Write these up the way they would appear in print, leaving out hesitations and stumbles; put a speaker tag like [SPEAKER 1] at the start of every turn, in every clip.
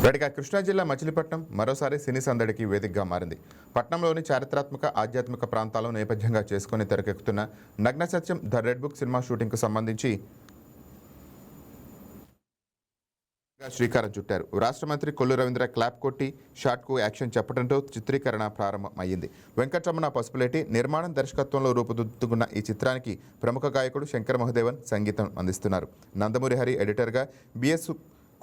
[SPEAKER 1] వేడిగా కృష్ణా జిల్లా మచిలీపట్నం మరోసారి సినీ సందడికి వేదికగా మారింది. పట్నంలోని చారిత్రాత్మక ఆధ్యాత్మిక ప్రాంతాలను నేపథ్యంగా చేసుకుని తెరకెక్కుతున్న నగ్న సత్యం ద రెడ్ బుక్ సినిమా షూటింగ్కు సంబంధించి శ్రీకారం చుట్టారు. రాష్ట్ర మంత్రి కొల్లు రవీంద్ర క్లాప్ కొట్టి షాట్కు యాక్షన్ చెప్పడంతో చిత్రీకరణ ప్రారంభమైంది. వెంకటరమణ పసుపులేటి నిర్మాణం దర్శకత్వంలో రూపుదిద్దుకున్న ఈ చిత్రానికి ప్రముఖ గాయకుడు శంకర్ మహదేవన్ సంగీతం అందిస్తున్నారు. నందమూరి హరి ఎడిటర్గా, బిఎస్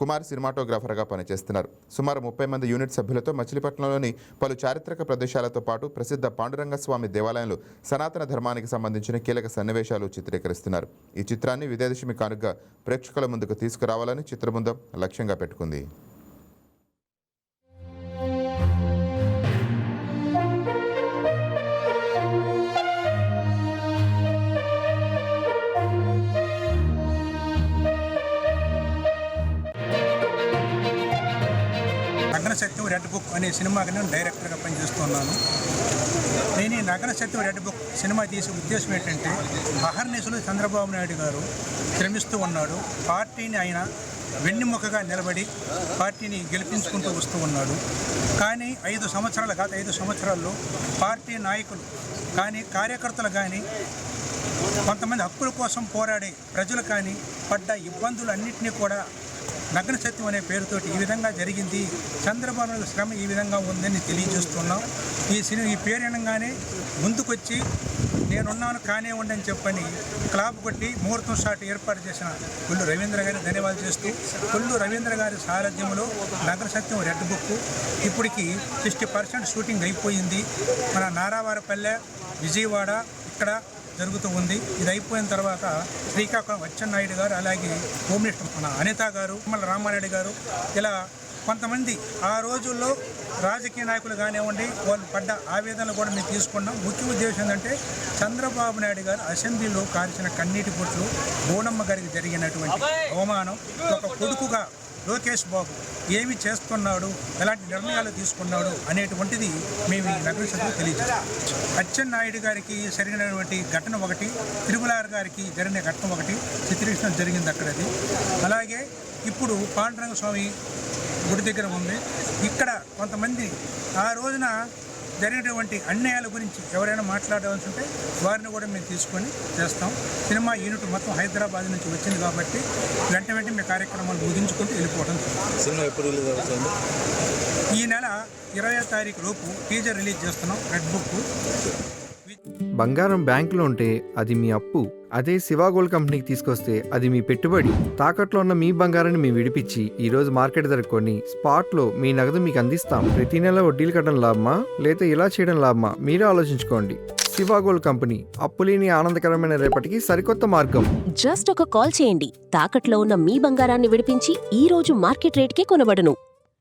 [SPEAKER 1] కుమార్ సినిమాటోగ్రాఫర్గా పనిచేస్తున్నారు. సుమారు 30 మంది యూనిట్ సభ్యులతో మచిలీపట్నంలోని పలు చారిత్రక ప్రదేశాలతో పాటు ప్రసిద్ధ పాండురంగస్వామి దేవాలయంలో సనాతన ధర్మానికి సంబంధించిన కీలక సన్నివేశాలు చిత్రీకరిస్తున్నారు. ఈ చిత్రాన్ని విజయదశమి కానుకగా ప్రేక్షకుల ముందుకు తీసుకురావాలని చిత్రబృందం లక్ష్యంగా పెట్టుకుంది.
[SPEAKER 2] నగ్న సత్యం రెడ్ బుక్ అనే సినిమాకి నేను డైరెక్టర్గా పనిచేస్తున్నాను. నేను ఈ నగ్న సత్యం రెడ్ బుక్ సినిమా తీసే ఉద్దేశం ఏంటంటే, అహర్నిశలు చంద్రబాబు నాయుడు గారు శ్రమిస్తూ ఉన్నాడు. పార్టీని ఆయన వెన్నెముకగా నిలబడి పార్టీని గెలిపించుకుంటూ వస్తూ ఉన్నాడు. కానీ గత 5 సంవత్సరాల్లో పార్టీ నాయకులు కానీ, కార్యకర్తలు కానీ, కొంతమంది హక్కుల కోసం పోరాడే ప్రజలు కానీ పడ్డ ఇబ్బందులు అన్నింటినీ కూడా నగ్న సత్యం అనే పేరుతోటి ఈ విధంగా జరిగింది, చంద్రబాబు నాయుడు శ్రమ ఈ విధంగా ఉందని తెలియజేస్తున్నాం. ఈ పేరు అనగానే ముందుకొచ్చి నేనున్నాను కానే ఉండని చెప్పని క్లాప్ కొట్టి ముహూర్తం షాట్ ఏర్పాటు చేసిన కొల్లు రవీంద్ర గారికి ధన్యవాదాలు చేస్తూ, కొల్లు రవీంద్ర గారి సారథ్యంలో నగ్న సత్యం రెడ్ బుక్ ఇప్పటికి 60% షూటింగ్ అయిపోయింది. మన నారావారపల్లె, విజయవాడ ఇక్కడ జరుగుతూ ఉంది. ఇది అయిపోయిన తర్వాత శ్రీకాకుళం అచ్చెన్నాయుడు గారు, అలాగే హోమ్ మినిస్టర్ మన అనిత గారు, రామారెడ్డి గారు, ఇలా కొంతమంది ఆ రోజుల్లో రాజకీయ నాయకులు కానివ్వండి, వాళ్ళు పడ్డ ఆవేదనలు కూడా మేము తీసుకున్నాం. ముఖ్య ఉద్దేశం ఏంటంటే, చంద్రబాబు నాయుడు గారు అసెంబ్లీలో కాల్చిన కన్నీటి బొట్లు, బోనమ్మ గారికి జరిగినటువంటి అవమానం, ఒక కొడుకుగా లోకేష్ బాబు ఏమి చేస్తున్నాడు, ఎలాంటి నిర్ణయాలు తీసుకున్నాడు అనేటువంటిది మేము ఈ నగ్న సత్యం తెలియజేస్తాం. అచ్చెన్నాయుడు గారికి జరిగినటువంటి ఘటన ఒకటి, తిరుమలార్ గారికి జరిగిన ఘటన ఒకటి చిత్రీకరణ జరిగింది అక్కడది. అలాగే ఇప్పుడు పాండురంగ స్వామి గుడి దగ్గర ఉంది. ఇక్కడ కొంతమంది ఆ రోజున జరిగినటువంటి అన్యాయాల గురించి ఎవరైనా మాట్లాడవలసి ఉంటే వారిని కూడా మేము తీసుకొని చేస్తాం. సినిమా యూనిట్ మొత్తం హైదరాబాద్ నుంచి వచ్చింది కాబట్టి వెంటనే మీ కార్యక్రమాలు ముగించుకుంటూ వెళ్ళిపోవడం.
[SPEAKER 3] సినిమా ఎప్పుడు రిలీజ్ అవుతుంది?
[SPEAKER 2] ఈ నెల 20వ తారీఖు లోపు టీజర్ రిలీజ్ చేస్తున్నాం రెడ్ బుక్.
[SPEAKER 4] బంగారం బ్యాంకులో ఉంటే అది మీ అప్పు, అదే శివా గోల్డ్ కంపెనీకి తీసుకొస్తే అది మీ పెట్టుబడి. తాకట్లో ఉన్న మీ బంగారాన్ని మేము విడిపించి ఈ రోజు మార్కెట్ ధర కొని స్పాట్లో మీ నగదు మీకు అందిస్తాం. ప్రతి నెల వడ్డీలు కట్టడం లాభమా లేదా ఇలా చేయడం లాభమా మీరే ఆలోచించుకోండి. శివా గోల్డ్ కంపెనీ, అప్పులేని ఆనందకరమైన రేపటికి సరికొత్త మార్గం.
[SPEAKER 5] జస్ట్ ఒక కాల్ చేయండి. తాకట్లో ఉన్న మీ బంగారాన్ని విడిపించి ఈ రోజు మార్కెట్ రేట్కే కొనబడును.